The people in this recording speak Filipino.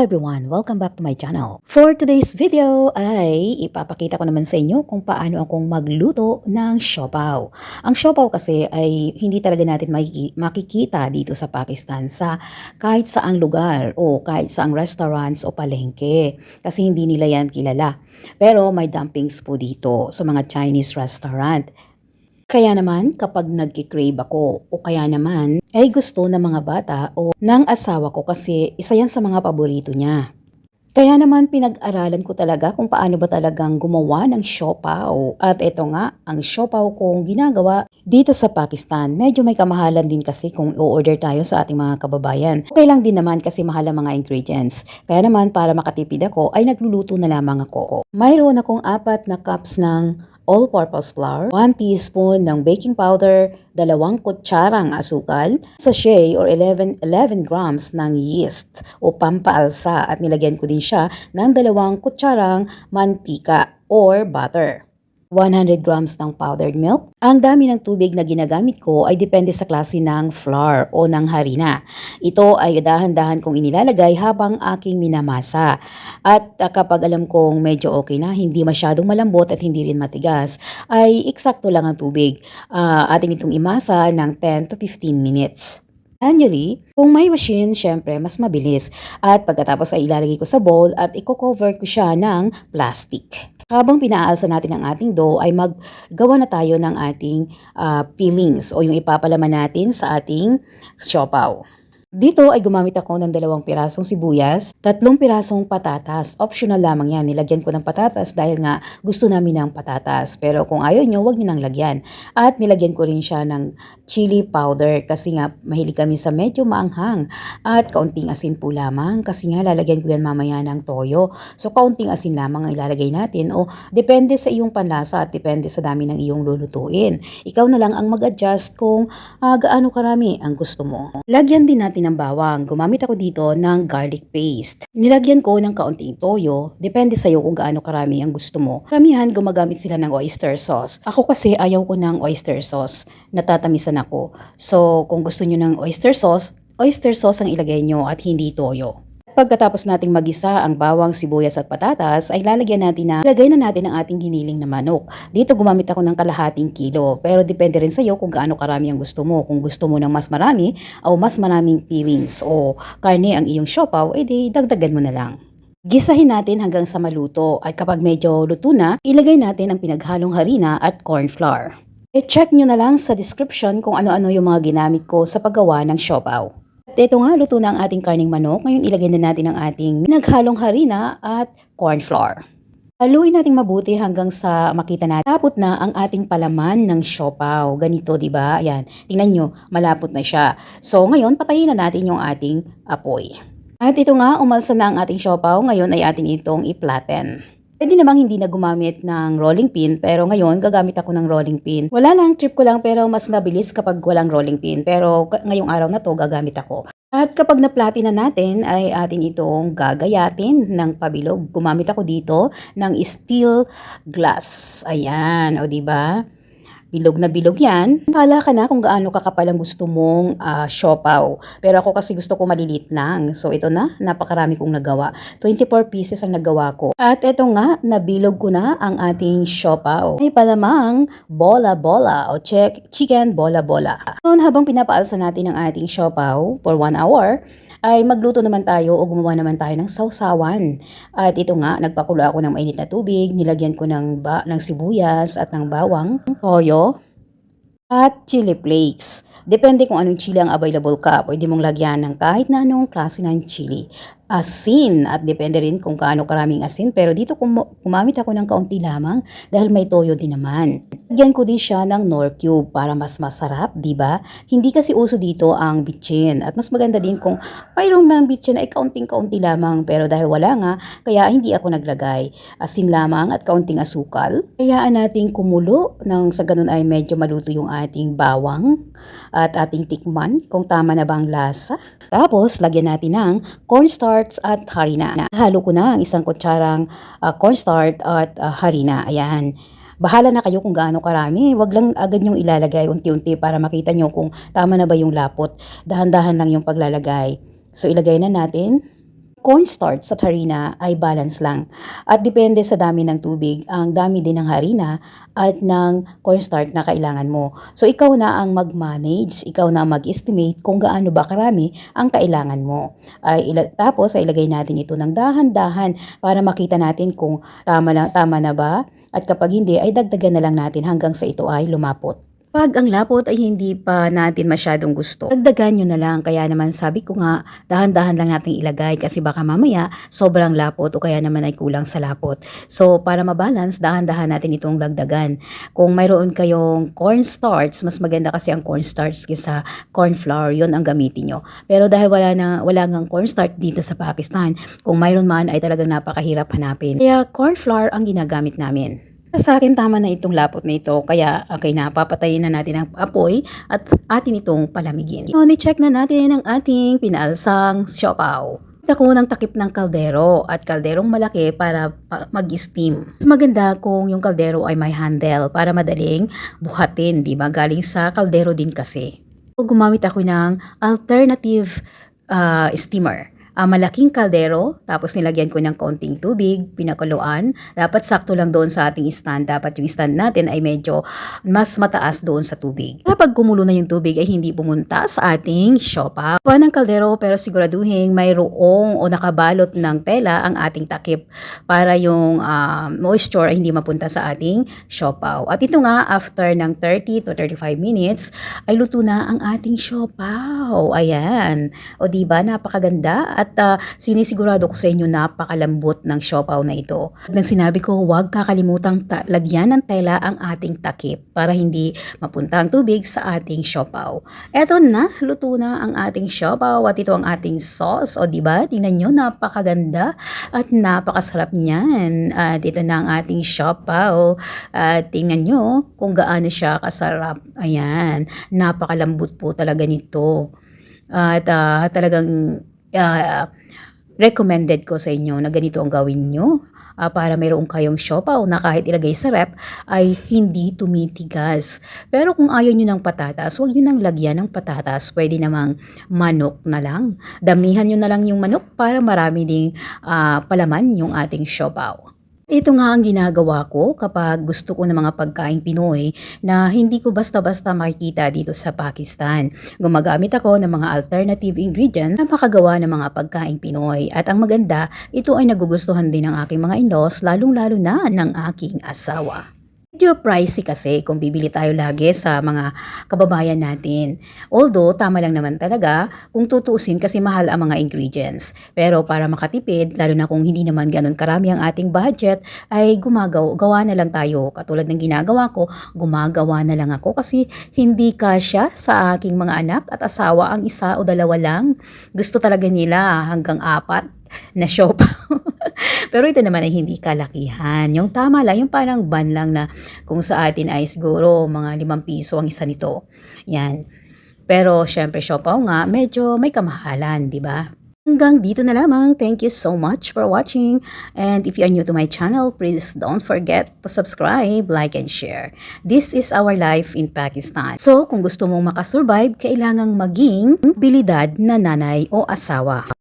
Hello everyone! Welcome back to my channel. For today's video ay ipapakita ko naman sa inyo kung paano akong magluto ng siopaw. Ang siopaw kasi ay hindi talaga natin makikita dito sa Pakistan sa kahit saang lugar o kahit saang restaurants o palengke kasi hindi nila yan kilala. Pero may dumplings po dito sa mga Chinese restaurant. Kaya naman kapag nagki-crave ako o kaya naman ay gusto ng mga bata o ng asawa ko kasi isa yan sa mga paborito niya. Kaya naman pinag-aralan ko talaga kung paano ba talagang gumawa ng siopaw. At ito nga, ang siopaw kong ginagawa dito sa Pakistan. Medyo may kamahalan din kasi kung i-order tayo sa ating mga kababayan. Okay lang din naman kasi mahal ang mga ingredients. Kaya naman para makatipid ako ay nagluluto na lamang ako. Mayroon akong 4 na cups ng all-purpose flour, 1 teaspoon ng baking powder, 2 kutsarang asukal, sachet or 11 grams ng yeast o pampaalsa at nilagyan ko din siya ng 2 kutsarang mantika or butter. 100 grams ng powdered milk. Ang dami ng tubig na ginagamit ko ay depende sa klase ng flour o ng harina. Ito ay dahan-dahan kong inilalagay habang aking minamasa. At kapag alam kong medyo okay na, hindi masyadong malambot at hindi rin matigas, ay eksakto lang ang tubig. Atin itong imasa ng 10 to 15 minutes. Manually, kung may machine, syempre mas mabilis. At pagkatapos ay ilalagay ko sa bowl at i-cover ko siya ng plastic. Habang pinaalsa natin ang ating dough ay maggawa na tayo ng ating fillings o yung ipapalaman natin sa ating siopaw. Dito ay gumamit ako ng 2 pirasong sibuyas, 3 pirasong patatas. Optional lamang yan. Nilagyan ko ng patatas dahil nga gusto namin ng patatas. Pero kung ayaw nyo, huwag nyo nang lagyan. At nilagyan ko rin siya ng chili powder kasi nga mahilig kami sa medyo maanghang. At kaunting asin po lamang kasi nga lalagyan ko yan mamaya ng toyo. So kaunting asin lamang ang ilalagay natin o depende sa iyong panlasa at depende sa dami ng iyong lulutuin. Ikaw na lang ang mag-adjust kung gaano karami ang gusto mo. Lagyan din natin ng bawang. Gumamit ako dito ng garlic paste. Nilagyan ko ng kaunting toyo. Depende sa'yo kung gaano karami ang gusto mo. Karamihan gumagamit sila ng oyster sauce. Ako kasi ayaw ko ng oyster sauce. Natatamisan ako. So kung gusto nyo ng oyster sauce ang ilagay nyo at hindi toyo. Pagkatapos nating magisa ang bawang, sibuyas at patatas, ay ilagay na natin ang ating giniling na manok. Dito gumamit ako ng kalahating kilo, pero depende rin sa iyo kung gaano karami ang gusto mo. Kung gusto mo ng mas marami o mas maraming fillings o karne ang iyong siopaw, edi dagdagan mo na lang. Gisahin natin hanggang sa maluto at kapag medyo luto na, ilagay natin ang pinaghalong harina at corn flour. I-check nyo na lang sa description kung ano-ano yung mga ginamit ko sa paggawa ng siopaw. Ito nga, luto na ang ating karning manok. Ngayon ilagay na natin ang ating pinaghalong harina at corn flour. Haluin natin mabuti hanggang sa makita natin malapot na ang ating palaman ng siopaw. Ganito, di ba? Ayan, tingnan nyo, malapot na siya. So ngayon, patayin na natin yung ating apoy. At ito nga, umalsa na ang ating siopaw. Ngayon ay ating itong i-flatten. Pwede namang hindi na gumamit ng rolling pin, pero ngayon gagamit ako ng rolling pin. Wala lang, trip ko lang pero mas mabilis kapag walang rolling pin. Pero ngayong araw na to gagamit ako. At kapag na-platin na natin ay atin itong gagayatin ng pabilog. Gumamit ako dito ng steel glass. Ayan, o diba? Bilog na bilog yan. Pala ka na kung gaano kakapal ang gusto mong siopaw. Pero ako kasi gusto ko malilit lang. So ito na, napakarami kong nagawa. 24 pieces ang nagawa ko. At ito nga, nabilog ko na ang ating siopaw. May palamang bola-bola o chicken bola-bola. So habang pinapaalsa natin ang ating siopaw for 1 hour, ay magluto naman tayo o gumawa naman tayo ng sausawan. At ito nga, nagpakulo ako ng mainit na tubig, nilagyan ko ng sibuyas at ng bawang, toyo, at chili flakes. Depende kung anong chili ang available ka. Pwede mong lagyan ng kahit na anong klase ng chili. Asin, at depende rin kung kaano karaming asin. Pero dito kumamit ako ng kaunti lamang dahil may toyo din naman. Lagyan ko din siya ng Knorr cube para mas masarap, di ba? Hindi kasi uso dito ang bitchin. At mas maganda din kung mayroong mga bitchin ay kaunting-kaunti lamang. Pero dahil wala nga, kaya hindi ako naglagay. Asin lamang at kaunting asukal. Hayaan natin kumulo nang sa ganun ay medyo maluto yung ating bawang at ating tikman kung tama na bang lasa. Tapos, lagyan natin ng cornstarch at harina. Halo ko na ang 1 kutsarang cornstarch at harina. Ayan. Bahala na kayo kung gaano karami. Huwag lang agad yung ilalagay unti-unti para makita nyo kung tama na ba yung lapot. Dahan-dahan lang yung paglalagay. So, ilagay na natin. cornstarch at harina ay balance lang. At depende sa dami ng tubig, ang dami din ng harina at ng cornstarch na kailangan mo. So ikaw na ang mag-manage, ikaw na ang mag-estimate kung gaano ba karami ang kailangan mo. Tapos ay ilagay natin ito ng dahan-dahan para makita natin kung tama na ba. At kapag hindi ay dagdagan na lang natin hanggang sa ito ay lumapot. Pag ang lapot ay hindi pa natin masyadong gusto, dagdagan nyo na lang. Kaya naman sabi ko nga, dahan-dahan lang natin ilagay kasi baka mamaya sobrang lapot o kaya naman ay kulang sa lapot. So para mabalance, dahan-dahan natin itong dagdagan. Kung mayroon kayong cornstarch, mas maganda kasi ang cornstarch kaysa corn flour, yun ang gamitin nyo. Pero dahil wala ngang cornstarch dito sa Pakistan, kung mayroon man ay talagang napakahirap hanapin. Kaya corn flour ang ginagamit namin. Sa akin tama na itong lapot na ito, kaya okay na, papatayin na natin ang apoy at atin itong palamigin. So, ni-check na natin ang ating pinaalsang siopaw. Ako ng takip ng kaldero at kalderong malaki para mag-steam. Mas maganda kung yung kaldero ay may handle para madaling buhatin, di ba? Galing sa kaldero din kasi. Gumamit ako ng alternative steamer. Malaking kaldero, tapos nilagyan ko ng konting tubig, pinakuluan. Dapat sakto lang doon sa ating stand. Dapat yung stand natin ay medyo mas mataas doon sa tubig. Para pag kumulo na yung tubig ay hindi pumunta sa ating siopaw. Kuha ng kaldero pero siguraduhin mayroong o nakabalot ng tela ang ating takip para yung moisture ay hindi mapunta sa ating siopaw. At ito nga, after ng 30 to 35 minutes, ay luto na ang ating siopaw. Ayan. O diba, napakaganda. At sinisigurado ko sa inyo napakalambot ng siopaw na ito. Nang sinabi ko, huwag kakalimutang lagyan ng tela ang ating takip para hindi mapunta ang tubig sa ating siopaw. Eto na, luto na ang ating siopaw at ito ang ating sauce. O diba, tingnan nyo, napakaganda at napakasarap niyan. At ito na ang ating siopaw. At tingnan nyo kung gaano siya kasarap. Ayan, napakalambot po talaga nito. At talagang recommended ko sa inyo na ganito ang gawin nyo para mayroon kayong siopaw na kahit ilagay sa rep ay hindi tumitigas. Pero kung ayaw nyo ng patatas, huwag nyo nang lagyan ng patatas. Pwede namang manok na lang. Damihan nyo na lang yung manok para marami ding palaman yung ating siopaw. Ito nga ang ginagawa ko kapag gusto ko ng mga pagkaing Pinoy na hindi ko basta-basta makikita dito sa Pakistan. Gumagamit ako ng mga alternative ingredients na makagawa ng mga pagkaing Pinoy. At ang maganda, ito ay nagugustuhan din ng aking mga in-laws, lalong-lalo na ng aking asawa. Medyo pricey kasi kung bibili tayo lagi sa mga kababayan natin. Although, tama lang naman talaga kung tutuusin kasi mahal ang mga ingredients. Pero para makatipid, lalo na kung hindi naman ganun karami ang ating budget, ay gawa na lang tayo. Katulad ng ginagawa ko, gumagawa na lang ako kasi hindi kasya sa aking mga anak at asawa ang isa o dalawa lang. Gusto talaga nila hanggang 4 na siopaw. Pero ito naman ay hindi kalakihan. Yung tama lang, yung parang ban lang na kung sa atin ay siguro mga 5 piso ang isa nito. Yan. Pero syempre siopaw nga, medyo may kamahalan, di ba? Hanggang dito na lamang. Thank you so much for watching. And if you are new to my channel, please don't forget to subscribe, like, and share. This is our life in Pakistan. So, kung gusto mong makasurvive, kailangang maging abilidad na nanay o asawa.